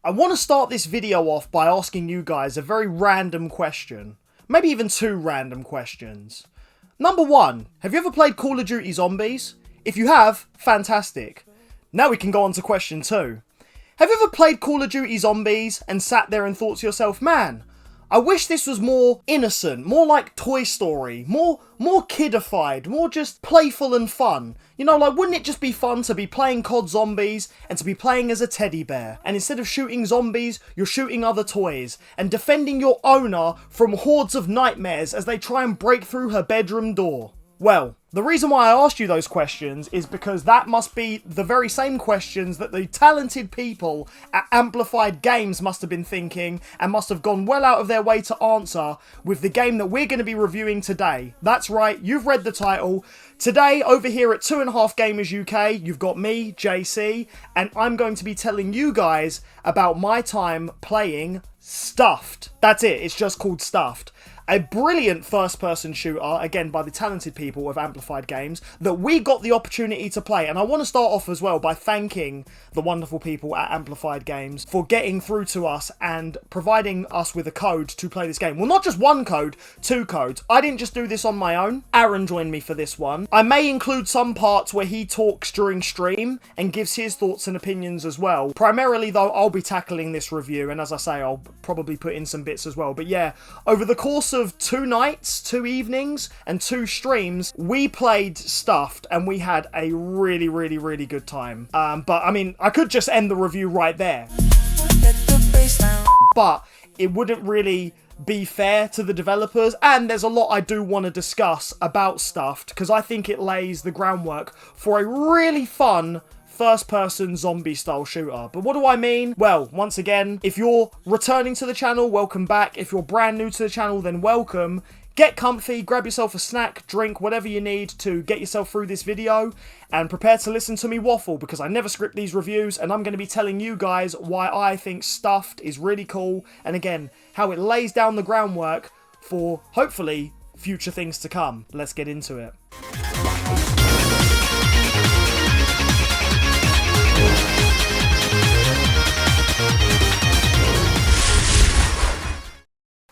I want to start this video off by asking you guys a very random question. Maybe even two random questions. Number one, have you ever played Call of Duty Zombies? If you have, fantastic. Now we can go on to question two. Have you ever played Call of Duty Zombies and sat there and thought to yourself, man, I wish this was more innocent, more like Toy Story, more kidified, more just playful and fun. You know, like, wouldn't it just be fun to be playing COD Zombies and to be playing as a teddy bear? And instead of shooting zombies, you're shooting other toys and defending your owner from hordes of nightmares as they try and break through her bedroom door. Well, the reason why I asked you those questions is because that must be the very same questions that the talented people at Amplified Games must have been thinking and must have gone well out of their way to answer with the game that we're going to be reviewing today. That's right, you've read the title. Today, over here at 2.5 Gamers UK, you've got me, JC, and I'm going to be telling you guys about my time playing Stuffed. That's it, it's just called Stuffed. A brilliant first-person shooter, again, by the talented people of Amplified Games, that we got the opportunity to play. And I want to start off as well by thanking the wonderful people at Amplified Games for getting through to us and providing us with a code to play this game. Well, not just one code, two codes. I didn't just do this on my own. Aarron joined me for this one. I may include some parts where he talks during stream and gives his thoughts and opinions as well. Primarily, though, I'll be tackling this review, and as I say, I'll probably put in some bits as well. But yeah, over the course of 2 nights, 2 evenings, and 2 streams, we played Stuffed, and we had a really good time. But I mean, I could just end the review right there, but it wouldn't really be fair to the developers, and there's a lot I do want to discuss about Stuffed, because I think it lays the groundwork for a really fun first-person zombie-style shooter. But what do I mean? Well, once again, if you're returning to the channel, welcome back. If you're brand new to the channel, then welcome. Get comfy, grab yourself a snack, drink, whatever you need to get yourself through this video, and prepare to listen to me waffle, because I never script these reviews, and I'm going to be telling you guys why I think Stuffed is really cool, and again, how it lays down the groundwork for, hopefully, future things to come. Let's get into it.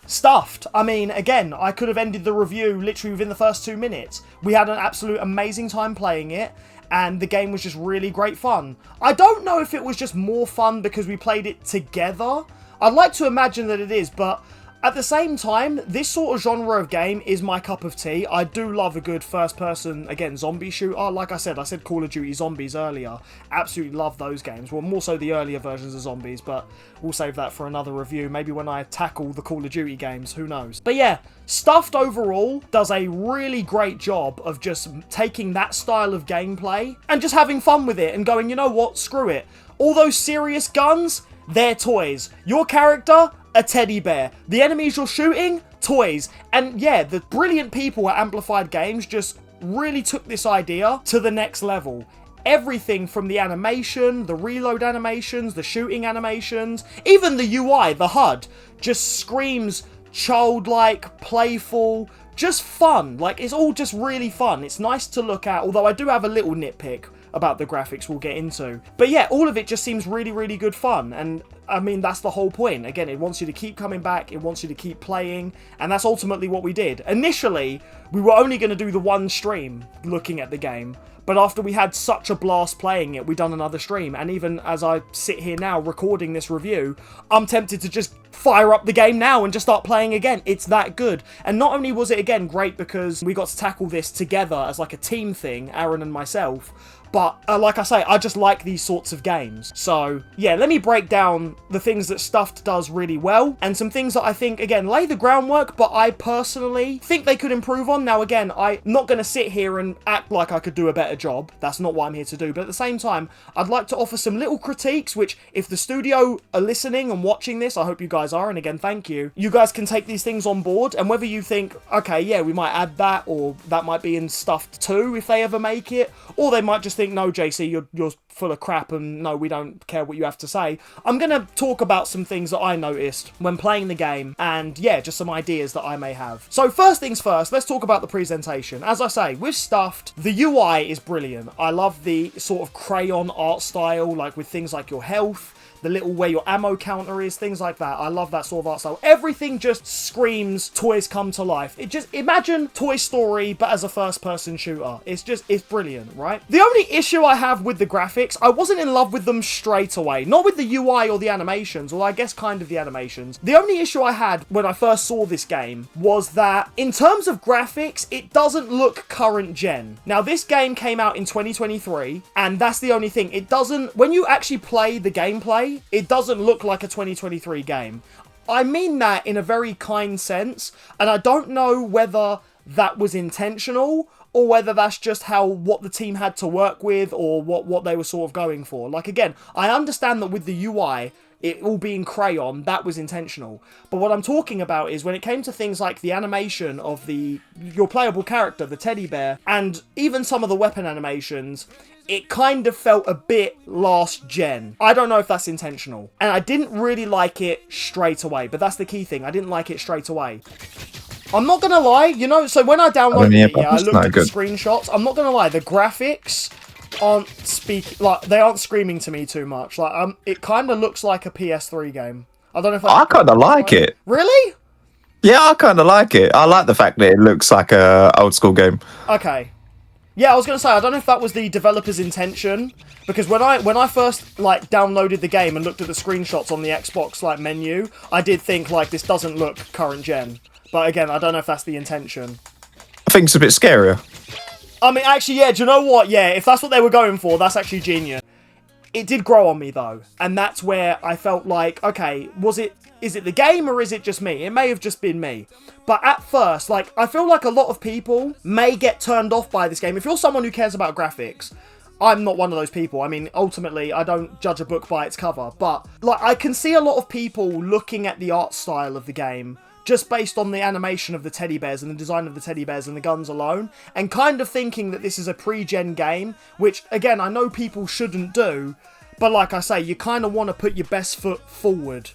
Stuffed. I mean, again, I could have ended the review literally within the first 2 minutes. We had an absolute amazing time playing it, and the game was just really great fun. I don't know if it was just more fun because we played it together. I'd like to imagine that it is, but at the same time, this sort of genre of game is my cup of tea. I do love a good first-person, again, zombie shooter. Like I said Call of Duty Zombies earlier. Absolutely love those games. Well, more so the earlier versions of Zombies, but we'll save that for another review. Maybe when I tackle the Call of Duty games, who knows. But yeah, Stuffed overall does a really great job of just taking that style of gameplay and just having fun with it and going, you know what, screw it. All those serious guns, they're toys. Your character, a teddy bear. The enemies you're shooting, toys. And yeah, the brilliant people at Amplified Games just really took this idea to the next level. Everything from the animation, the reload animations, the shooting animations, even the UI, the HUD, just screams childlike, playful, just fun. Like, it's all just really fun. It's nice to look at, although I do have a little nitpick about the graphics we'll get into. But yeah, all of it just seems really good fun, and I mean, that's the whole point. Again, it wants you to keep coming back, it wants you to keep playing, and that's ultimately what we did. Initially, we were only going to do the one stream looking at the game, but after we had such a blast playing it, we done another stream, and even as I sit here now recording this review, I'm tempted to just fire up the game now and just start playing again. It's that good. And not only was it, again, great because we got to tackle this together as like a team thing, Aarron and myself, but like I say, I just like these sorts of games. So yeah, let me break down the things that Stuffed does really well, and some things that I think, again, lay the groundwork, but I personally think they could improve on. Now again, I'm not going to sit here and act like I could do a better job. That's not what I'm here to do. But at the same time, I'd like to offer some little critiques, which if the studio are listening and watching this, I hope you guys are, and again, thank you. You guys can take these things on board, and whether you think, okay, yeah, we might add that, or that might be in Stuffed 2 if they ever make it, or they might just think, no, JC, you're full of crap and no, we don't care what you have to say. I'm going to talk about some things that I noticed when playing the game, and yeah, just some ideas that I may have. So first things first, let's talk about the presentation. As I say, with Stuffed, the UI is brilliant. I love the sort of crayon art style, like with things like your health, the little where your ammo counter is, things like that. I love that sort of art style. Everything just screams toys come to life. It just, imagine Toy Story, but as a first-person shooter. It's brilliant, right? The only issue I have with the graphics, I wasn't in love with them straight away. Not with the UI or the animations, or I guess kind of the animations. The only issue I had when I first saw this game was that, in terms of graphics, it doesn't look current gen. Now, this game came out in 2023, and that's the only thing. It doesn't, when you actually play the gameplay, it doesn't look like a 2023 game. I mean that in a very kind sense, and I don't know whether that was intentional or whether that's just what the team had to work with or what they were sort of going for. Like, again, I understand that with the UI, it all being crayon, that was intentional. But what I'm talking about is when it came to things like the animation of your playable character, the teddy bear, and even some of the weapon animations, it kind of felt a bit last gen. I don't know if that's intentional. And I didn't really like it straight away, but that's the key thing. I didn't like it straight away. I'm not gonna lie, you know, so when I downloaded I looked at the screenshots. I'm not gonna lie, the graphics aren't they aren't screaming to me too much. Like, it kind of looks like a PS3 game. I don't know if I kind of like it. Really? Yeah, I kind of like it. I like the fact that it looks like a old school game. Okay. Yeah, I was gonna say, I don't know if that was the developer's intention, because when I first like downloaded the game and looked at the screenshots on the Xbox like menu, I did think like this doesn't look current gen. But again, I don't know if that's the intention. I think it's a bit scarier. I mean, actually, yeah, do you know what? Yeah, if that's what they were going for, that's actually genius. It did grow on me, though. And that's where I felt like, okay, is it the game or is it just me? It may have just been me. But at first, like, I feel like a lot of people may get turned off by this game. If you're someone who cares about graphics, I'm not one of those people. I mean, ultimately, I don't judge a book by its cover. But, like, I can see a lot of people looking at the art style of the game just based on the animation of the teddy bears and the design of the teddy bears and the guns alone, and kind of thinking that this is a pre-gen game, which, again, I know people shouldn't do, but like I say, you kind of want to put your best foot forward.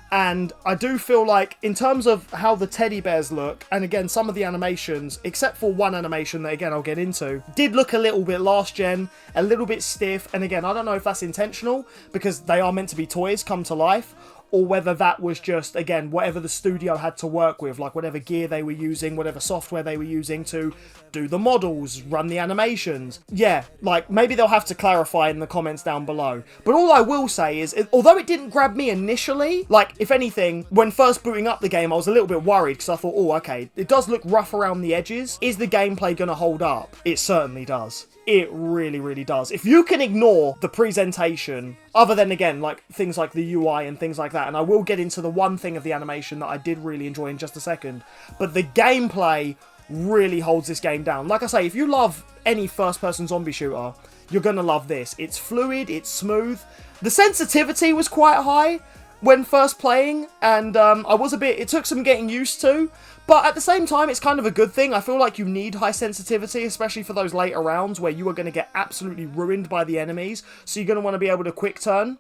And I do feel like, in terms of how the teddy bears look, and again, some of the animations, except for one animation that, again, I'll get into, did look a little bit last gen, a little bit stiff, and again, I don't know if that's intentional, because they are meant to be toys come to life, or whether that was just, again, whatever the studio had to work with, like whatever gear they were using, whatever software they were using to do the models, run the animations. Yeah, like, maybe they'll have to clarify in the comments down below. But all I will say is, although it didn't grab me initially, like, if anything, when first booting up the game, I was a little bit worried, because I thought, oh, okay, it does look rough around the edges. Is the gameplay going to hold up? It certainly does. It really, really does. If you can ignore the presentation, other than, again, like things like the UI and things like that, and I will get into the one thing of the animation that I did really enjoy in just a second, but the gameplay really holds this game down. Like I say, if you love any first-person zombie shooter, you're going to love this. It's fluid, it's smooth. The sensitivity was quite high when first playing, and it took some getting used to, but at the same time, it's kind of a good thing. I feel like you need high sensitivity, especially for those later rounds where you are going to get absolutely ruined by the enemies, so you're going to want to be able to quick turn.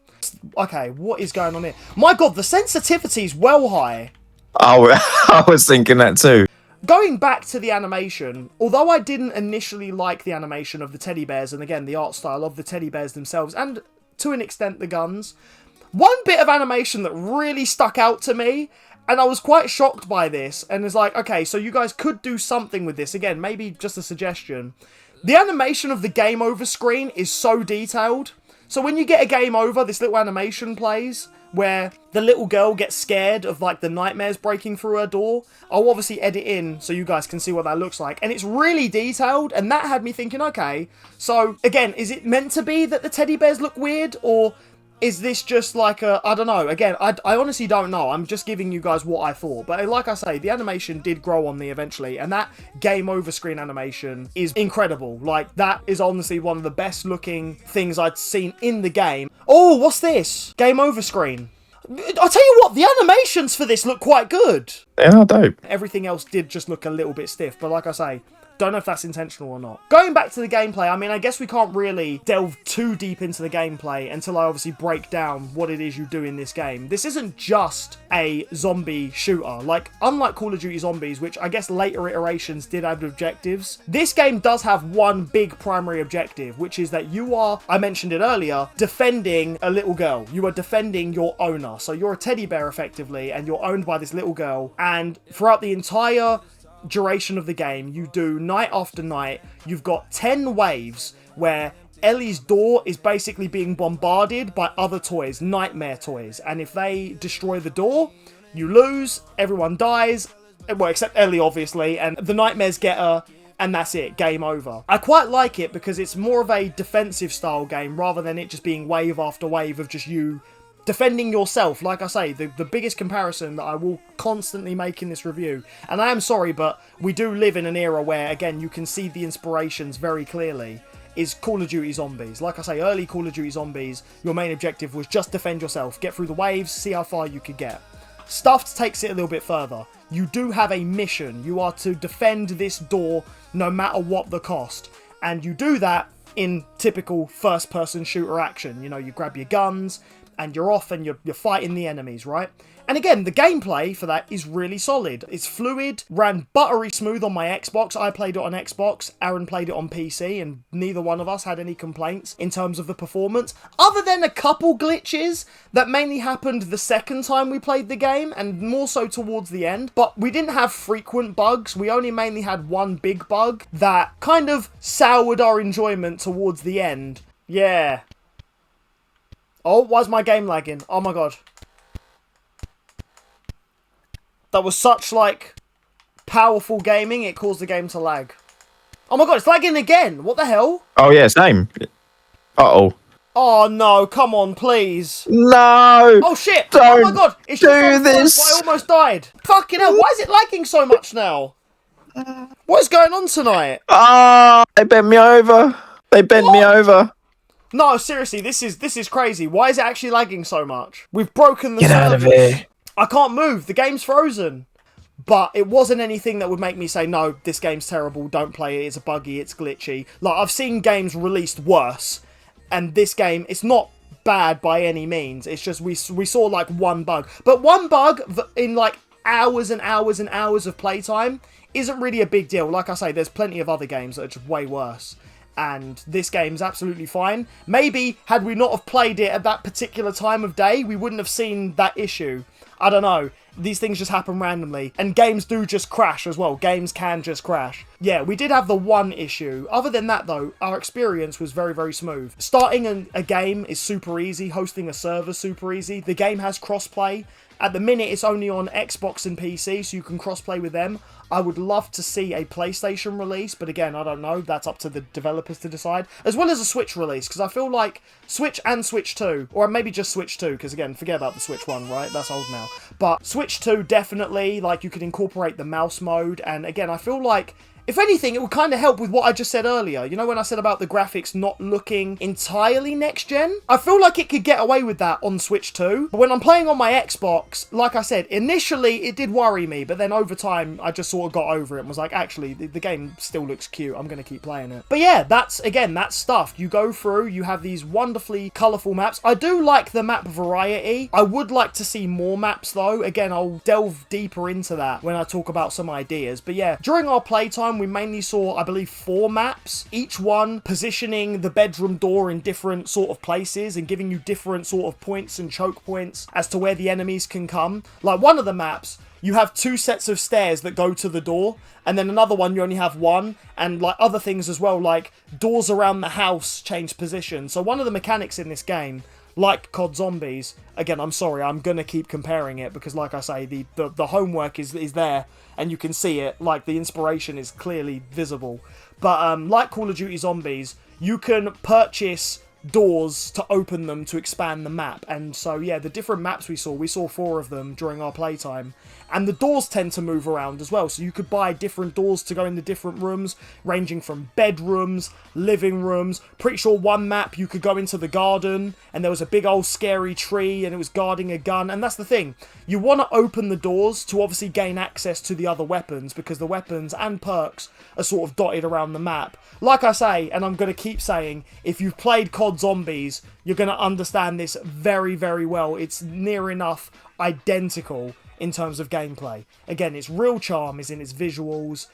Okay, what is going on here? My god, the sensitivity's well high. Oh, I was thinking that too. Going back to the animation, although I didn't initially like the animation of the teddy bears, and again, the art style of the teddy bears themselves, and to an extent the guns, one bit of animation that really stuck out to me, and I was quite shocked by this, and it's like, okay, so you guys could do something with this. Again, maybe just a suggestion. The animation of the game over screen is so detailed. So when you get a game over, this little animation plays, where the little girl gets scared of, like, the nightmares breaking through her door. I'll obviously edit in so you guys can see what that looks like. And it's really detailed, and that had me thinking, okay, so, again, is it meant to be that the teddy bears look weird, or is this just like a, I don't know, again, I honestly don't know, I'm just giving you guys what I thought, but like I say, the animation did grow on me eventually, and that game over screen animation is incredible. Like, that is honestly one of the best looking things I'd seen in the game. Oh, what's this? Game over screen. I'll tell you what, the animations for this look quite good. Yeah, dope. Everything else did just look a little bit stiff, but like I say, Don't know if that's intentional or not. Going back to the gameplay, I mean, I guess we can't really delve too deep into the gameplay until I obviously break down what it is you do in this game. This isn't just a zombie shooter. Like, unlike Call of Duty Zombies, which I guess later iterations did have objectives, this game does have one big primary objective, which is that you are, I mentioned it earlier, defending a little girl. You are defending your owner. So you're a teddy bear, effectively, and you're owned by this little girl. And throughout the entire duration of the game, you do night after night. You've got 10 waves where Ellie's door is basically being bombarded by other toys, nightmare toys, and if they destroy the door, you lose, everyone dies, well, except Ellie, obviously, and the nightmares get her, and that's it, game over. I quite like it because it's more of a defensive style game rather than it just being wave after wave of just you defending yourself. Like I say, the biggest comparison that I will constantly make in this review, and I am sorry, but we do live in an era where, again, you can see the inspirations very clearly, is Call of Duty Zombies. Like I say, early Call of Duty Zombies, your main objective was just defend yourself, get through the waves, see how far you could get. Stuffed takes it a little bit further. You do have a mission. You are to defend this door no matter what the cost, and you do that in typical first-person shooter action. You know, you grab your guns, and you're off and you're fighting the enemies, right? And again, the gameplay for that is really solid. It's fluid, ran buttery smooth on my Xbox. I played it on Xbox, Aaron played it on PC, and neither one of us had any complaints in terms of the performance, other than a couple glitches that mainly happened the second time we played the game, and more so towards the end. But we didn't have frequent bugs. We only mainly had one big bug that kind of soured our enjoyment towards the end. Yeah. Oh, why's my game lagging? Oh my god. That was such, like, powerful gaming, it caused the game to lag. Oh my god, it's lagging again! What the hell? Oh yeah, same. Uh-oh. Oh no, come on, please. No! Oh shit! Don't Oh my god! It's do just on this! front, but I almost died. Fucking hell, why is it lagging so much now? What is going on tonight? Ah, they bent me over. They bent me over. No, seriously, this is crazy. Why is it actually lagging so much? We've broken the Get out of servers. here. I can't move. The game's frozen. But it wasn't anything that would make me say, no, this game's terrible, don't play it, it's buggy, it's glitchy. Like, I've seen games released worse, and this game, it's not bad by any means. It's just we saw, like, one bug. But one bug in, like, hours and hours and hours of playtime isn't really a big deal. Like I say, there's plenty of other games that are just way worse. And this game's absolutely fine. Maybe, had we not have played it at that particular time of day, we wouldn't have seen that issue. I don't know. These things just happen randomly. And games do just crash as well. Games can just crash. Yeah, we did have the one issue. Other than that, though, our experience was very, very smooth. Starting a game is super easy. Hosting a server is super easy. The game has crossplay. At the minute, it's only on Xbox and PC, so you can crossplay with them. I would love to see a PlayStation release, but again, I don't know. That's up to the developers to decide. As well as a Switch release, because I feel like Switch and Switch 2, or maybe just Switch 2, because again, forget about the Switch 1, right? That's old now. But Switch 2, definitely, like, you could incorporate the mouse mode, and again, I feel like, if anything, it would kind of help with what I just said earlier. You know when I said about the graphics not looking entirely next-gen? I feel like it could get away with that on Switch 2. But when I'm playing on my Xbox, like I said, initially it did worry me. But then over time, I just sort of got over it and was like, actually, the game still looks cute. I'm going to keep playing it. But yeah, that's stuff. You go through, you have these wonderfully colourful maps. I do like the map variety. I would like to see more maps, though. Again, I'll delve deeper into that when I talk about some ideas. But yeah, during our playtime, we mainly saw, I believe, 4 maps, each one positioning the bedroom door in different sort of places and giving you different sort of points and choke points as to where the enemies can come. Like, one of the maps, you have 2 sets of stairs that go to the door, and then another one you only have 1, and like other things as well, like doors around the house change position. So one of the mechanics in this game, like COD Zombies, again, I'm sorry, I'm gonna keep comparing it because, like I say, the homework is there and you can see it, like the inspiration is clearly visible. But like Call of Duty Zombies, you can purchase doors to open them to expand the map. And so, yeah, the different maps we saw 4 of them during our playtime. And the doors tend to move around as well, so you could buy different doors to go into different rooms, ranging from bedrooms, living rooms. Pretty sure one map you could go into the garden, and there was a big old scary tree, and it was guarding a gun. And that's the thing, you want to open the doors to obviously gain access to the other weapons, because the weapons and perks are sort of dotted around the map. Like I say, and I'm going to keep saying, if you've played COD Zombies, you're going to understand this very, very well. It's near enough identical in terms of gameplay. Again, its real charm is in its visuals.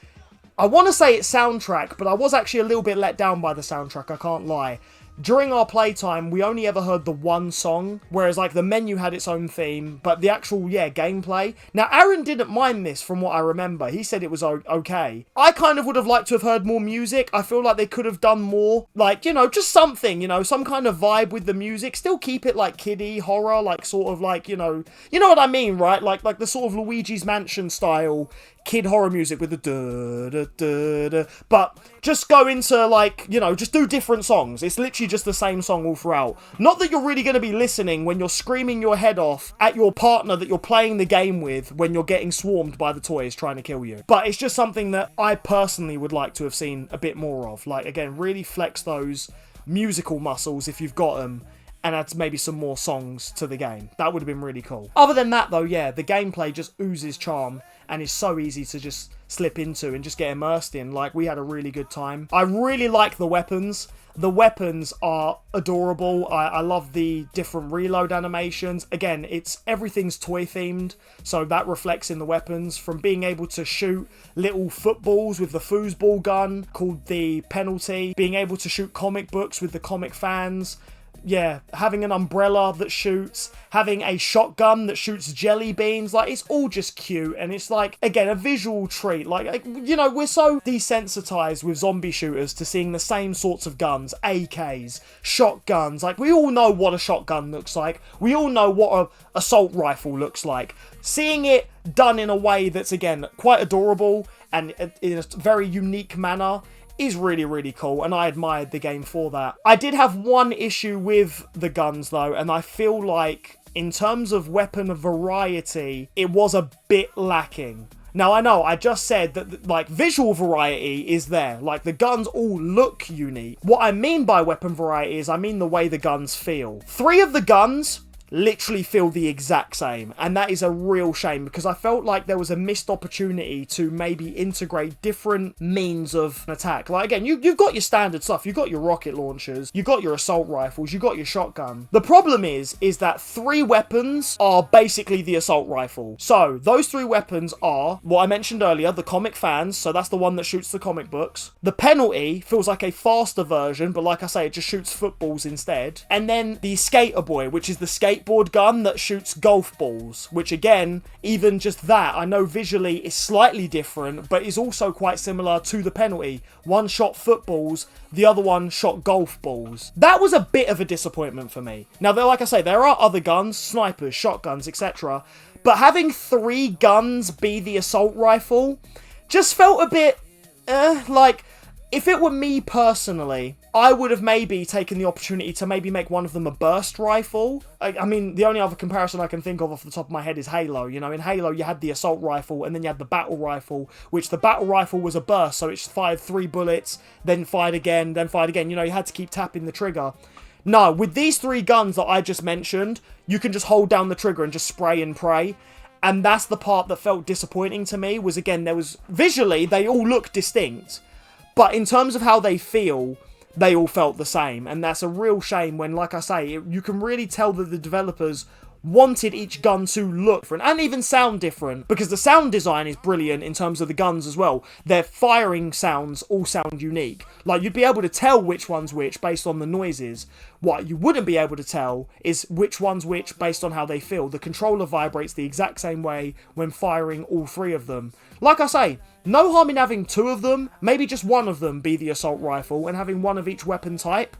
I want to say it's soundtrack, but I was actually a little bit let down by the soundtrack, I can't lie. During our playtime, we only ever heard the one song, whereas like the menu had its own theme, but the actual, gameplay. Now, Aarron didn't mind this from what I remember. He said it was okay. I kind of would have liked to have heard more music. I feel like they could have done more, like, just something, some kind of vibe with the music. Still keep it like kiddie, horror, like sort of like, you know what I mean, right? Like the sort of Luigi's Mansion style kid horror music with the da-da-da-da, but just go into like, just do different songs. It's literally just the same song all throughout. Not that you're really going to be listening when you're screaming your head off at your partner that you're playing the game with when you're getting swarmed by the toys trying to kill you. But it's just something that I personally would like to have seen a bit more of. Like, again, really flex those musical muscles if you've got them, and add maybe some more songs to the game. That would have been really cool. Other than that, though, yeah, the gameplay just oozes charm and is so easy to just slip into and just get immersed in. Like, we had a really good time. I really like the weapons. The weapons are adorable. I love the different reload animations. Again, everything's toy themed, so that reflects in the weapons. From being able to shoot little footballs with the foosball gun called the penalty, being able to shoot comic books with the comic fans, yeah, having an umbrella that shoots, having a shotgun that shoots jelly beans, like, it's all just cute, and it's like, again, a visual treat. Like, we're so desensitized with zombie shooters to seeing the same sorts of guns, AKs, shotguns. Like, we all know what a shotgun looks like. We all know what a assault rifle looks like. Seeing it done in a way that's, again, quite adorable and in a very unique manner is really, really cool, and I admired the game for that. I did have one issue with the guns, though, and I feel like, in terms of weapon variety, it was a bit lacking. Now, I know, I just said that, like, visual variety is there. Like, the guns all look unique. What I mean by weapon variety is I mean the way the guns feel. 3 of the guns literally feel the exact same, and that is a real shame, because I felt like there was a missed opportunity to maybe integrate different means of attack. Like, again, you've got your standard stuff. You've got your rocket launchers, you've got your assault rifles, you've got your shotgun. The problem is that 3 weapons are basically the assault rifle. So those 3 weapons are what I mentioned earlier, the comic fans, so that's the one that shoots the comic books. The penalty feels like a faster version, but like I say, it just shoots footballs instead. And then the skater boy, which is the skateboard gun that shoots golf balls, which, again, even just that, I know visually is slightly different, but is also quite similar to the penalty. One shot footballs, the other one shot golf balls. That was a bit of a disappointment for me. Now, like I say, there are other guns, snipers, shotguns, etc., but having 3 guns be the assault rifle just felt a bit, like, if it were me personally, I would have maybe taken the opportunity to maybe make one of them a burst rifle. I mean, the only other comparison I can think of off the top of my head is Halo. In Halo, you had the assault rifle, and then you had the battle rifle, which the battle rifle was a burst, so it fired 3 bullets, then fired again, then fired again. You had to keep tapping the trigger. No, with these 3 guns that I just mentioned, you can just hold down the trigger and just spray and pray. And that's the part that felt disappointing to me, was, again, visually, they all look distinct. But in terms of how they feel, they all felt the same. And that's a real shame when, like I say, you can really tell that the developers wanted each gun to look different and even sound different, because the sound design is brilliant in terms of the guns as well. Their firing sounds all sound unique. Like, you'd be able to tell which one's which based on the noises. What you wouldn't be able to tell is which one's which based on how they feel. The controller vibrates the exact same way when firing all 3 of them. Like I say, no harm in having 2 of them, maybe just one of them be the assault rifle and having one of each weapon type,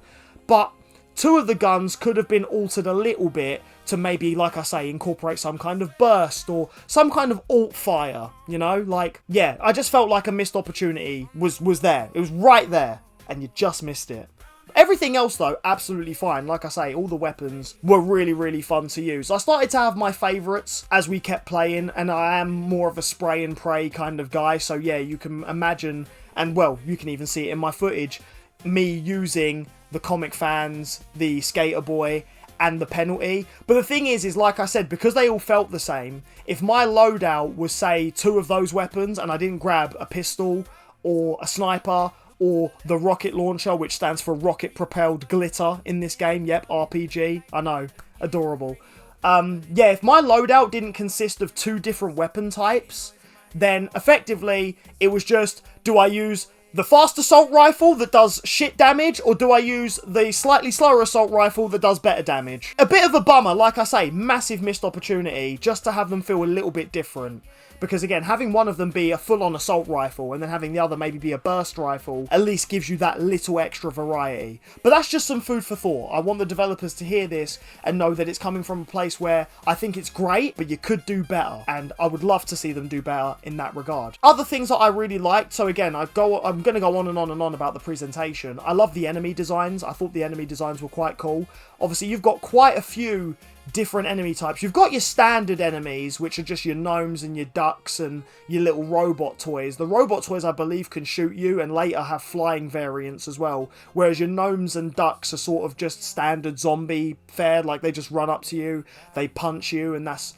but 2 of the guns could have been altered a little bit to maybe, like I say, incorporate some kind of burst or some kind of alt fire, Like, yeah, I just felt like a missed opportunity was there. It was right there, and you just missed it. Everything else, though, absolutely fine. Like I say, all the weapons were really, really fun to use. I started to have my favourites as we kept playing, and I am more of a spray and pray kind of guy. So yeah, you can imagine, and well, you can even see it in my footage, me using the Comic Fans, the Skater Boy, and the penalty. But the thing is like I said, because they all felt the same, if my loadout was, say, 2 of those weapons, and I didn't grab a pistol, or a sniper, or the rocket launcher, which stands for rocket propelled glitter in this game. Yep, RPG. I know. Adorable. Yeah, if my loadout didn't consist of 2 different weapon types, then effectively it was just, do I use the fast assault rifle that does shit damage, or do I use the slightly slower assault rifle that does better damage? A bit of a bummer, like I say, massive missed opportunity just to have them feel a little bit different. Because again, having one of them be a full-on assault rifle and then having the other maybe be a burst rifle at least gives you that little extra variety. But that's just some food for thought. I want the developers to hear this and know that it's coming from a place where I think it's great, but you could do better. And I would love to see them do better in that regard. Other things that I really liked, so again, I'm going to go on and on and on about the presentation. I love the enemy designs. I thought the enemy designs were quite cool. Obviously, you've got quite a few different enemy types. You've got your standard enemies, which are just your gnomes and your ducks and your little robot toys. The robot toys, I believe, can shoot you and later have flying variants as well, whereas your gnomes and ducks are sort of just standard zombie fare, like they just run up to you, they punch you, and that's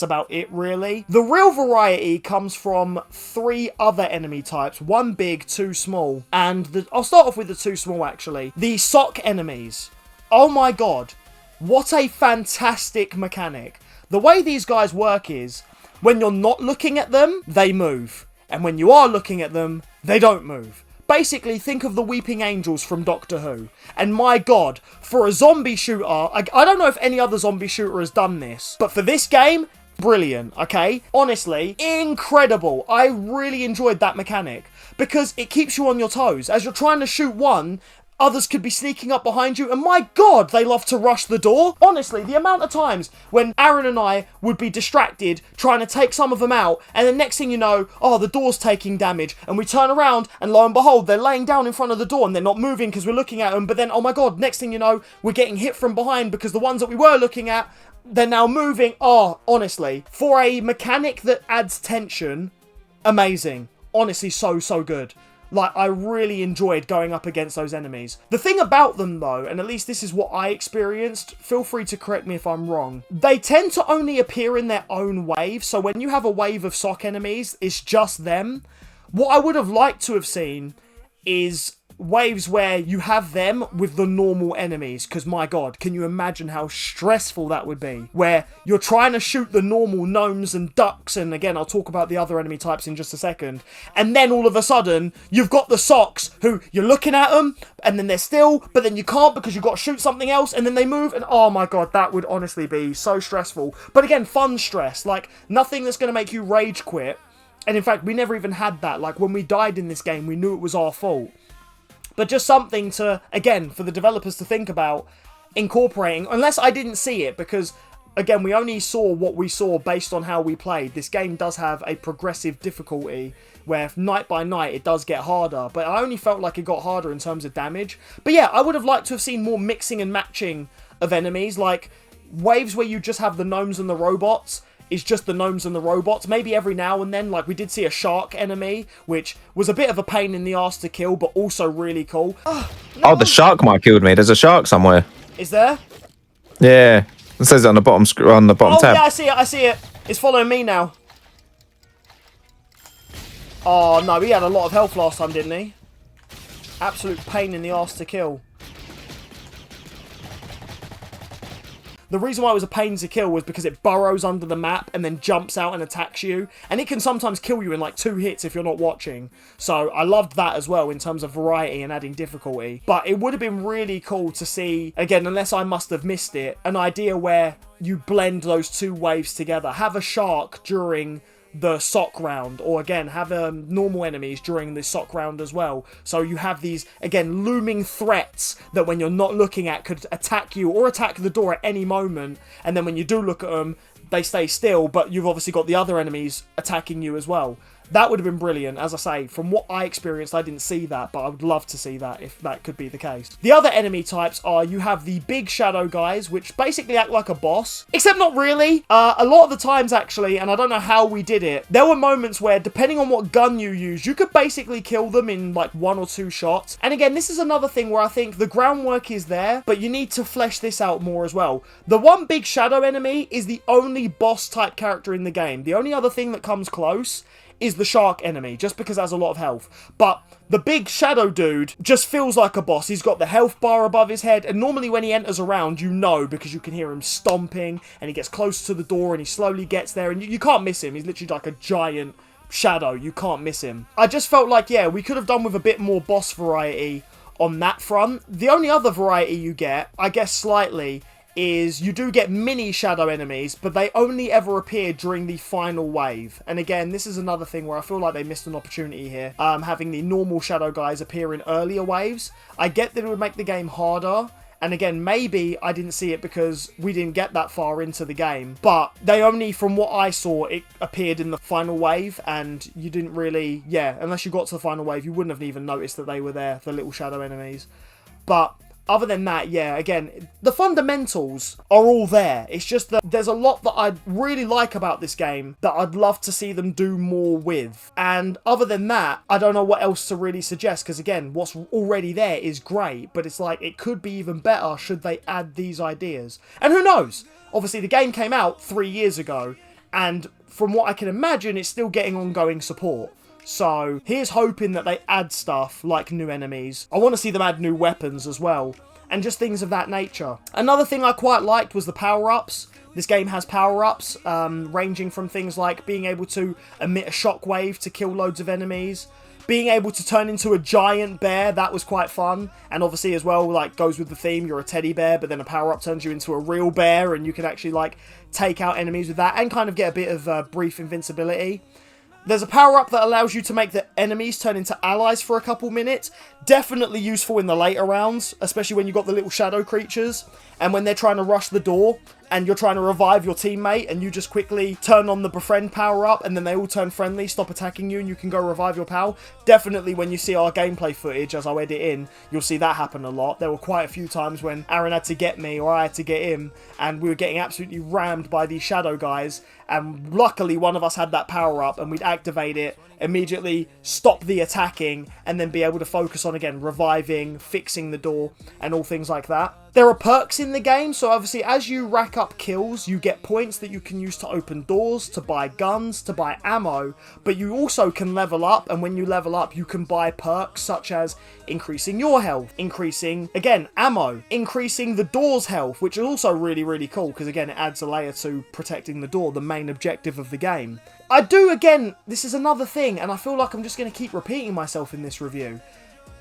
about it, really. The real variety comes from 3 other enemy types, 1 big, 2 small, and I'll start off with the 2 small, actually. The sock enemies. Oh my god. What a fantastic mechanic. The way these guys work is, when you're not looking at them, they move. And when you are looking at them, they don't move. Basically, think of the Weeping Angels from Doctor Who. And my god, for a zombie shooter, I don't know if any other zombie shooter has done this, but for this game, brilliant, okay? Honestly, incredible. I really enjoyed that mechanic, because it keeps you on your toes. As you're trying to shoot one, others could be sneaking up behind you, and my god, they love to rush the door. Honestly, the amount of times when Aarron and I would be distracted trying to take some of them out, and the next thing you know, oh, the door's taking damage, and we turn around, and lo and behold, they're laying down in front of the door, and they're not moving because we're looking at them, but then, oh my god, next thing you know, we're getting hit from behind because the ones that we were looking at, they're now moving. Oh, honestly, for a mechanic that adds tension, amazing. Honestly, so good. Like, I really enjoyed going up against those enemies. The thing about them, though, and at least this is what I experienced, feel free to correct me if I'm wrong, they tend to only appear in their own wave, so when you have a wave of sock enemies, it's just them. What I would have liked to have seen is waves where you have them with the normal enemies, because my god, can you imagine how stressful that would be, where you're trying to shoot the normal gnomes and ducks, and again, I'll talk about the other enemy types in just a second, and then all of a sudden, you've got the socks, who you're looking at them, and then they're still, but then you can't because you've got to shoot something else, and then they move, and oh my god, that would honestly be so stressful. But again, fun stress, like, nothing that's going to make you rage quit, and in fact, we never even had that. Like, when we died in this game, we knew it was our fault. But just something to, again, for the developers to think about incorporating, unless I didn't see it, because, again, we only saw what we saw based on how we played. This game does have a progressive difficulty, where night by night it does get harder, but I only felt like it got harder in terms of damage. But yeah, I would have liked to have seen more mixing and matching of enemies, like waves where you just have the gnomes and the robots, is just the gnomes and the robots. Maybe every now and then, like we did see a shark enemy, which was a bit of a pain in the ass to kill, but also really cool. Oh, the shark might have killed me. There's a shark somewhere. Is there? Yeah. It says it on the bottom tab. Yeah, I see it. It's following me now. Oh, no, he had a lot of health last time, didn't he? Absolute pain in the ass to kill. The reason why it was a pain to kill was because it burrows under the map and then jumps out and attacks you. And it can sometimes kill you in like 2 hits if you're not watching. So I loved that as well in terms of variety and adding difficulty. But it would have been really cool to see, again, unless I must have missed it, an idea where you blend those 2 waves together. Have a shark during the sock round, or again have normal enemies during the sock round as well, so you have these again looming threats that when you're not looking at could attack you or attack the door at any moment, and then when you do look at them they stay still, but you've obviously got the other enemies attacking you as well. That would have been brilliant. As I say, from what I experienced, I didn't see that, but I would love to see that if that could be the case. The other enemy types are, you have the big shadow guys, which basically act like a boss, except not really. A lot of the times, actually, and I don't know how we did it, there were moments where, depending on what gun you use, you could basically kill them in like 1 or 2 shots. And again, this is another thing where I think the groundwork is there, but you need to flesh this out more as well. The one big shadow enemy is the only boss type character in the game. The only other thing that comes close is the shark enemy, just because it has a lot of health. But the big shadow dude just feels like a boss. He's got the health bar above his head, and normally when he enters around, you know, because you can hear him stomping, and he gets close to the door, and he slowly gets there, and you can't miss him. He's literally like a giant shadow. You can't miss him. I just felt like, yeah, we could have done with a bit more boss variety on that front. The only other variety you get, I guess slightly, is you do get mini shadow enemies, but they only ever appear during the final wave. And again, this is another thing where I feel like they missed an opportunity here, having the normal shadow guys appear in earlier waves. I get that it would make the game harder, and again, maybe I didn't see it because we didn't get that far into the game, but they only, from what I saw, it appeared in the final wave, and you didn't really, yeah, unless you got to the final wave, you wouldn't have even noticed that they were there, the little shadow enemies. But other than that, yeah, again, the fundamentals are all there. It's just that there's a lot that I really like about this game that I'd love to see them do more with. And other than that, I don't know what else to really suggest, because again, what's already there is great, but it's like, it could be even better should they add these ideas. And who knows? Obviously, the game came out 3 years ago, and from what I can imagine, it's still getting ongoing support. So here's hoping that they add stuff like new enemies. I want to see them add new weapons as well, and just things of that nature. Another thing I quite liked was the power-ups. This game has power-ups, ranging from things like being able to emit a shockwave to kill loads of enemies, being able to turn into a giant bear. That was quite fun. And obviously as well, like, goes with the theme, you're a teddy bear, but then a power-up turns you into a real bear, and you can actually like take out enemies with that and kind of get a bit of brief invincibility. There's a power-up that allows you to make the enemies turn into allies for a couple minutes. Definitely useful in the later rounds, especially when you've got the little shadow creatures, and when they're trying to rush the door, and you're trying to revive your teammate, and you just quickly turn on the befriend power-up, and then they all turn friendly, stop attacking you, and you can go revive your pal. Definitely when you see our gameplay footage, as I edit in, you'll see that happen a lot. There were quite a few times when Aarron had to get me, or I had to get him, and we were getting absolutely rammed by these shadow guys, and luckily one of us had that power-up, and we'd activate it, immediately stop the attacking, and then be able to focus on, again, reviving, fixing the door, and all things like that. There are perks in the game, so obviously as you rack up kills, you get points that you can use to open doors, to buy guns, to buy ammo, but you also can level up, and when you level up, you can buy perks such as increasing your health, increasing, again, ammo, increasing the door's health, which is also really, really cool, because again, it adds a layer to protecting the door, the main objective of the game. I do, again, this is another thing, and I feel like I'm just going to keep repeating myself in this review.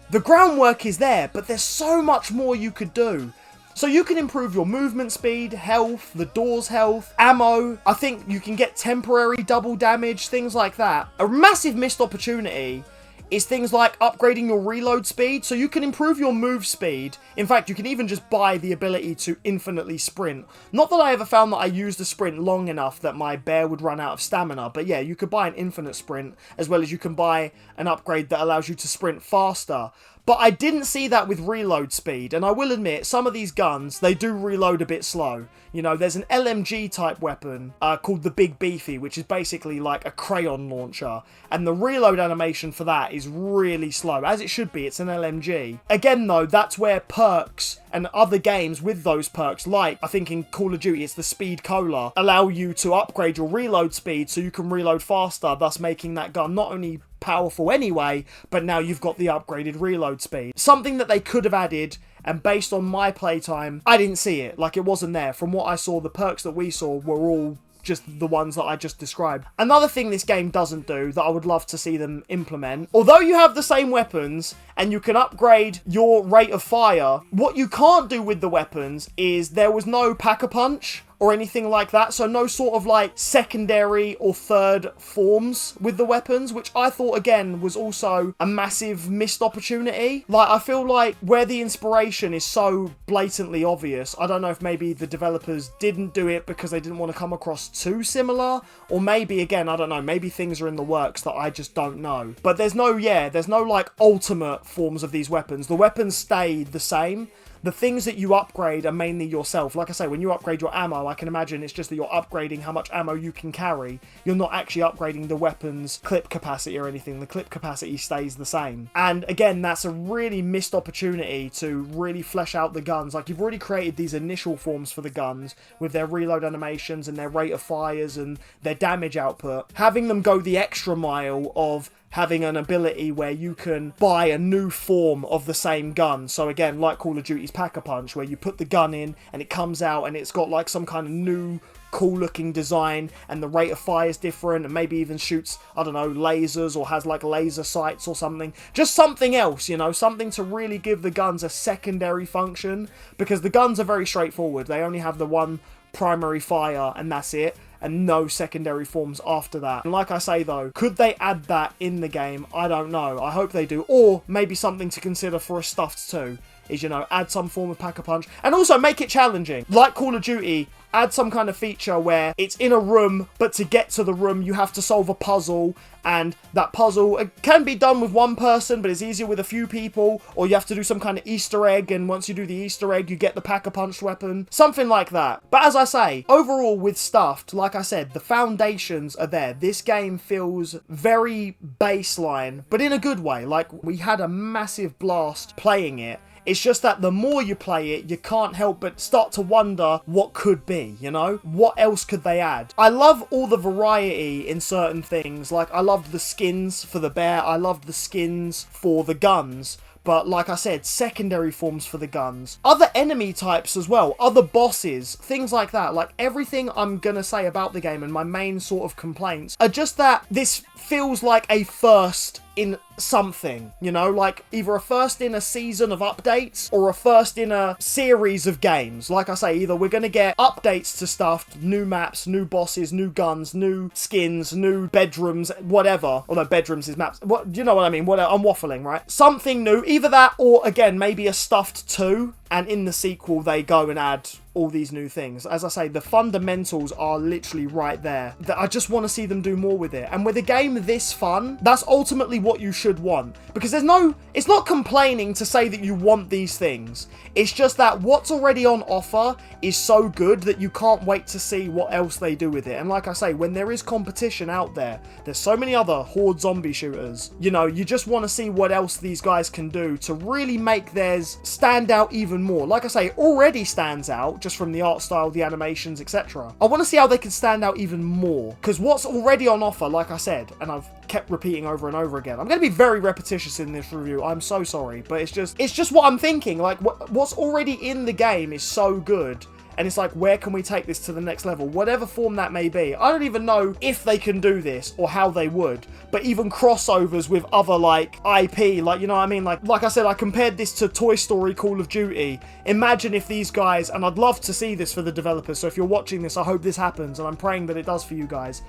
The groundwork is there, but there's so much more you could do. So you can improve your movement speed, health, the door's health, ammo. I think you can get temporary double damage, things like that. A massive missed opportunity is things like upgrading your reload speed, so you can improve your move speed. In fact, you can even just buy the ability to infinitely sprint. Not that I ever found that I used the sprint long enough that my bear would run out of stamina, but yeah, you could buy an infinite sprint, as well as you can buy an upgrade that allows you to sprint faster. But I didn't see that with reload speed, and I will admit, some of these guns, they do reload a bit slow. You know, there's an LMG type weapon called the Big Beefy, which is basically like a crayon launcher, and the reload animation for that is really slow, as it should be. It's an LMG. Again though, that's where perks and other games with those perks, like I think in Call of Duty it's the Speed Cola, allow you to upgrade your reload speed so you can reload faster, thus making that gun not only powerful anyway, but now you've got the upgraded reload speed. Something that they could have added, and based on my playtime, I didn't see it. Like, it wasn't there. From what I saw, the perks that we saw were all just the ones that I just described. Another thing this game doesn't do that I would love to see them implement, although you have the same weapons and you can upgrade your rate of fire, what you can't do with the weapons is there was no pack-a-punch or anything like that. So no sort of like secondary or third forms with the weapons, which I thought again was also a massive missed opportunity. Like, I feel like where the inspiration is so blatantly obvious, I don't know if maybe the developers didn't do it because they didn't want to come across too similar, or maybe again, I don't know, maybe things are in the works that I just don't know. But there's no like ultimate forms of these weapons. The weapons stay the same. The things that you upgrade are mainly yourself. Like I say, when you upgrade your ammo, I can imagine it's just that you're upgrading how much ammo you can carry. You're not actually upgrading the weapon's clip capacity or anything. The clip capacity stays the same. And again, that's a really missed opportunity to really flesh out the guns. Like, you've already created these initial forms for the guns with their reload animations and their rate of fires and their damage output. Having them go the extra mile of having an ability where you can buy a new form of the same gun. So again, like Call of Duty's Pack-a-Punch, where you put the gun in and it comes out and it's got like some kind of new cool looking design and the rate of fire is different and maybe even shoots, I don't know, lasers or has like laser sights or something. Just something else, you know, something to really give the guns a secondary function, because the guns are very straightforward. They only have the one primary fire and that's it, and no secondary forms after that. And like I say though, could they add that in the game? I don't know. I hope they do. Or maybe something to consider for a stuffed too is, you know, add some form of Pack-a-Punch and also make it challenging. Like Call of Duty, add some kind of feature where it's in a room, but to get to the room you have to solve a puzzle, and that puzzle can be done with one person, but it's easier with a few people, or you have to do some kind of Easter egg, and once you do the Easter egg you get the Pack-a-Punch weapon, something like that. But as I say, overall with Stuffed, like I said, the foundations are there. This game feels very baseline, but in a good way. Like, we had a massive blast playing it. It's just that the more you play it, you can't help but start to wonder what could be, you know? What else could they add? I love all the variety in certain things. Like, I loved the skins for the bear. I loved the skins for the guns. But like I said, secondary forms for the guns. Other enemy types as well. Other bosses. Things like that. Like, everything I'm gonna say about the game and my main sort of complaints are just that this feels like a first in something, you know, like either a first in a season of updates or a first in a series of games. Like I say, either we're going to get updates to stuff, new maps, new bosses, new guns, new skins, new bedrooms, whatever. Although bedrooms is maps. What, you know what I mean? I'm waffling, right? Something new, either that or again, maybe a Stuffed 2, and in the sequel they go and add all these new things. As I say, the fundamentals are literally right there. I just want to see them do more with it. And with a game this fun, that's ultimately what you should want. Because it's not complaining to say that you want these things. It's just that what's already on offer is so good that you can't wait to see what else they do with it. And like I say, when there is competition out there, there's so many other horde zombie shooters, you know, you just want to see what else these guys can do to really make theirs stand out even more. Like I say, it already stands out just from the art style, the animations, etc. I want to see how they can stand out even more, because what's already on offer, like I said, and I've kept repeating over and over again, I'm going to be very repetitious in this review, I'm so sorry, but it's just what I'm thinking. Like, what's already in the game is so good. And it's like, where can we take this to the next level? Whatever form that may be. I don't even know if they can do this or how they would. But even crossovers with other, like, IP, like, you know what I mean? Like I said, I compared this to Toy Story Call of Duty. Imagine if these guys, and I'd love to see this for the developers, so if you're watching this, I hope this happens, and I'm praying that it does for you guys.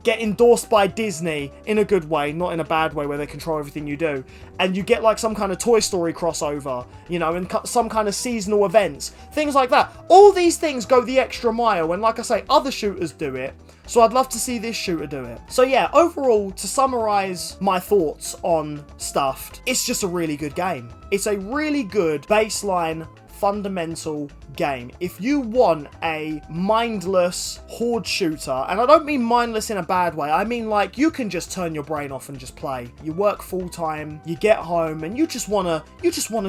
Get endorsed by Disney in a good way, not in a bad way where they control everything you do. And you get like some kind of Toy Story crossover, you know, and some kind of seasonal events. Things like that. All these things go the extra mile, and like I say, other shooters do it. So I'd love to see this shooter do it. So yeah, overall, to summarize my thoughts on Stuffed, it's just a really good game. It's a really good baseline, fundamental game. If you want a mindless horde shooter, and I don't mean mindless in a bad way, I mean like you can just turn your brain off and just play. You work full time, you get home, and you just wanna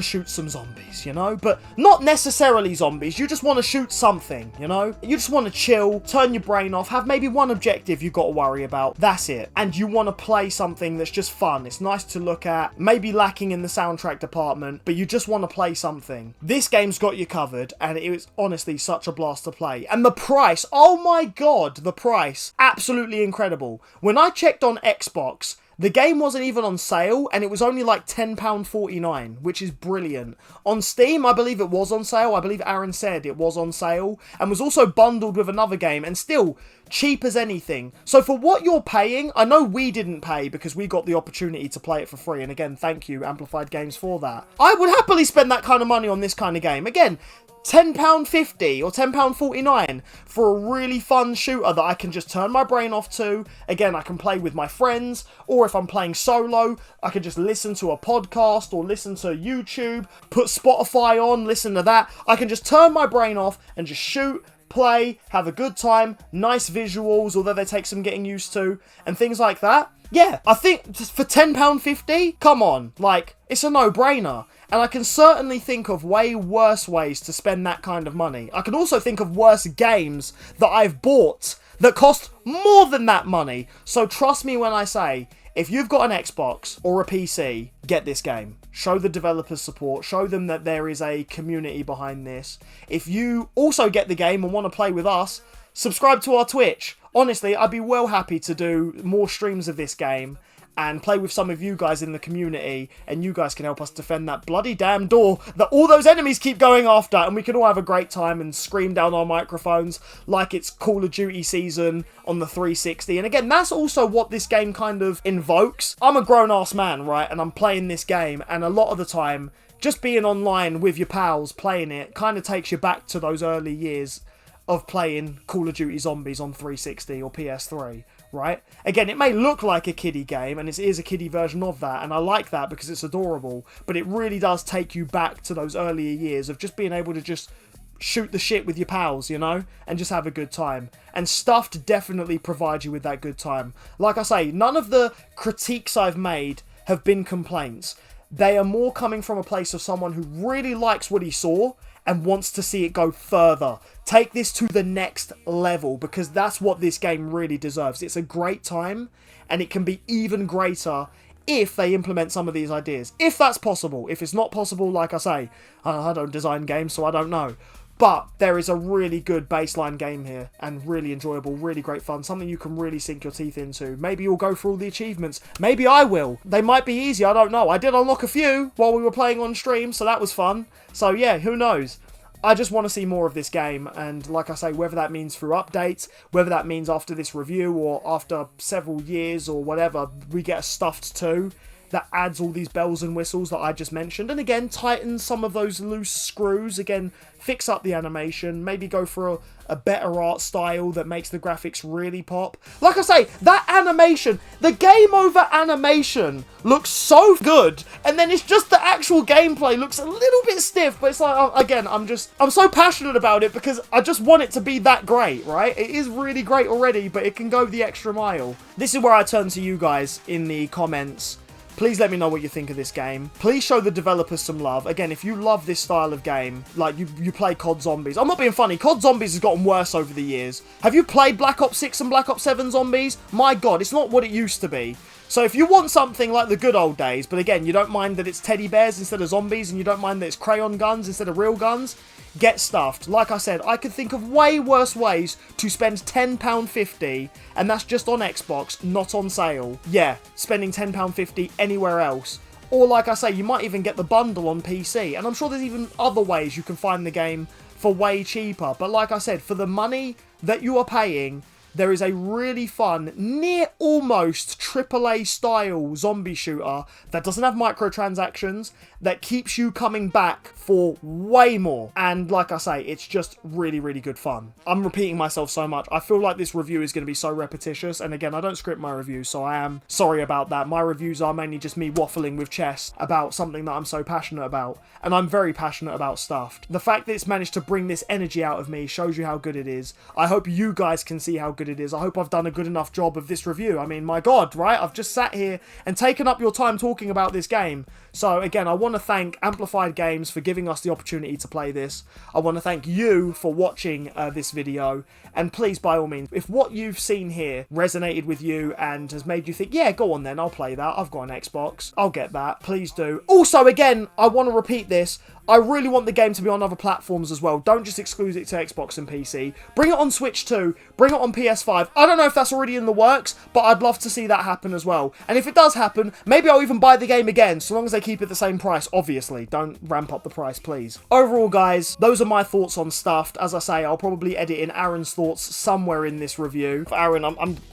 shoot some zombies, you know? But not necessarily zombies, you just wanna shoot something, you know? You just wanna chill, turn your brain off, have maybe one objective you gotta worry about, that's it. And you wanna play something that's just fun, it's nice to look at, maybe lacking in the soundtrack department, but you just wanna play something. This game's got you covered, and it was honestly such a blast to play. And the price, oh my god, the price, absolutely incredible. When I checked on Xbox, The game wasn't even on sale, and it was only like £10.49, which is brilliant. On Steam, I believe it was on sale. I believe Aarron said it was on sale, and was also bundled with another game, and still cheap as anything. So for what you're paying, I know we didn't pay because we got the opportunity to play it for free, and again, thank you, Amplified Games, for that. I would happily spend that kind of money on this kind of game. Again, £10.50 or £10.49 for a really fun shooter that I can just turn my brain off to. Again, I can play with my friends, or if I'm playing solo, I can just listen to a podcast or listen to YouTube, put Spotify on, listen to that. I can just turn my brain off and just shoot, play, have a good time, nice visuals, although they take some getting used to, and things like that. Yeah, I think for £10.50, come on, like, it's a no-brainer. And I can certainly think of way worse ways to spend that kind of money. I can also think of worse games that I've bought that cost more than that money. So trust me when I say, if you've got an Xbox or a PC, get this game. Show the developers support. Show them that there is a community behind this. If you also get the game and want to play with us, subscribe to our Twitch. Honestly, I'd be well happy to do more streams of this game and play with some of you guys in the community, and you guys can help us defend that bloody damn door that all those enemies keep going after, and we can all have a great time and scream down our microphones like it's Call of Duty season on the 360. And again, that's also what this game kind of invokes. I'm a grown-ass man, right, and I'm playing this game, and a lot of the time, just being online with your pals playing it kind of takes you back to those early years of playing Call of Duty Zombies on 360 or PS3. Right? Again, it may look like a kiddie game, and it is a kiddie version of that, and I like that because it's adorable, but it really does take you back to those earlier years of just being able to just shoot the shit with your pals, you know, and just have a good time. And Stuffed definitely provides you with that good time. Like I say, none of the critiques I've made have been complaints. They are more coming from a place of someone who really likes what he saw and wants to see it go further. Take this to the next level, because that's what this game really deserves. It's a great time, and it can be even greater if they implement some of these ideas. If that's possible. If it's not possible, like I say, I don't design games, so I don't know. But there is a really good baseline game here, and really enjoyable, really great fun, something you can really sink your teeth into. Maybe you'll go for all the achievements. Maybe I will. They might be easy, I don't know. I did unlock a few while we were playing on stream, so that was fun. So yeah, who knows? I just want to see more of this game, and like I say, whether that means through updates, whether that means after this review, or after several years, or whatever, we get a Stuffed 2 that adds all these bells and whistles that I just mentioned, and again, tightens some of those loose screws, again, fix up the animation, maybe go for a better art style that makes the graphics really pop. Like I say, that animation, the game over animation looks so good, and then it's just the actual gameplay looks a little bit stiff, but it's like, again, I'm so passionate about it because I just want it to be that great, right? It is really great already, but it can go the extra mile. This is where I turn to you guys in the comments. Please let me know what you think of this game. Please show the developers some love. Again, if you love this style of game, like you play COD Zombies. I'm not being funny. COD Zombies has gotten worse over the years. Have you played Black Ops 6 and Black Ops 7 Zombies? My God, it's not what it used to be. So if you want something like the good old days, but again, you don't mind that it's teddy bears instead of zombies, and you don't mind that it's crayon guns instead of real guns, get Stuffed. Like I said, I could think of way worse ways to spend £10.50, and that's just on Xbox, not on sale. Yeah, spending £10.50 anywhere else. Or like I say, you might even get the bundle on PC, and I'm sure there's even other ways you can find the game for way cheaper. But like I said, for the money that you are paying, there is a really fun, near almost AAA style zombie shooter that doesn't have microtransactions, that keeps you coming back for way more. And like I say, it's just really, really good fun. I'm repeating myself so much. I feel like this review is going to be so repetitious. And again, I don't script my reviews, so I am sorry about that. My reviews are mainly just me waffling with chest about something that I'm so passionate about. And I'm very passionate about Stuffed. The fact that it's managed to bring this energy out of me shows you how good it is. I hope you guys can see how good it is. I hope I've done a good enough job of this review. I mean, my God, right? I've just sat here and taken up your time talking about this game. So again, I want want to thank Amplified Games for giving us the opportunity to play this. I want to thank you for watching this video. And please, by all means, if what you've seen here resonated with you and has made you think, yeah, go on then, I'll play that. I've got an Xbox. I'll get that. Please do. Also, again, I want to repeat this. I really want the game to be on other platforms as well. Don't just exclude it to Xbox and PC. Bring it on Switch too. Bring it on PS5. I don't know if that's already in the works, but I'd love to see that happen as well. And if it does happen, maybe I'll even buy the game again, so long as they keep it the same price, obviously. Don't ramp up the price, please. Overall, guys, those are my thoughts on Stuffed. As I say, I'll probably edit in Aaron's thoughts somewhere in this review. Aaron,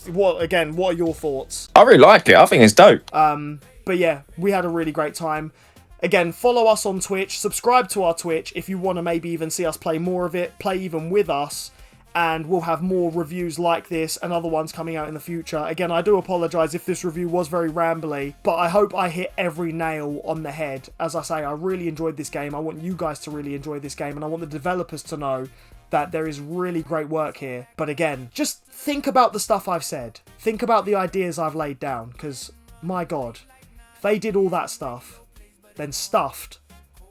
what are your thoughts? I really like it. I think it's dope. But yeah, we had a really great time. Again, follow us on Twitch, subscribe to our Twitch if you want to maybe even see us play more of it, play even with us, and we'll have more reviews like this and other ones coming out in the future. Again, I do apologise if this review was very rambly, but I hope I hit every nail on the head. As I say, I really enjoyed this game. I want you guys to really enjoy this game, and I want the developers to know that there is really great work here. But again, just think about the stuff I've said. Think about the ideas I've laid down, because, my God, if they did all that stuff, then Stuffed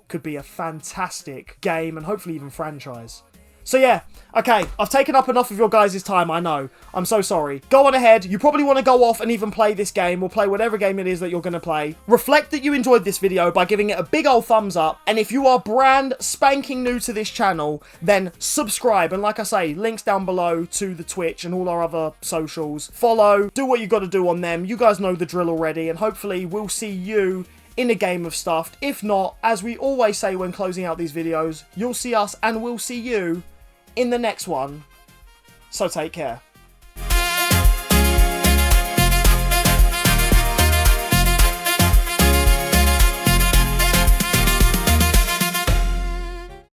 could be a fantastic game and hopefully even franchise. So yeah, okay, I've taken up enough of your guys' time, I know. I'm so sorry. Go on ahead. You probably want to go off and even play this game or play whatever game it is that you're going to play. Reflect that you enjoyed this video by giving it a big old thumbs up. And if you are brand spanking new to this channel, then subscribe. And like I say, links down below to the Twitch and all our other socials. Follow, do what you got to do on them. You guys know the drill already. And hopefully we'll see you in a game of Stuffed. If not, as we always say when closing out these videos, you'll see us and we'll see you in the next one. So take care.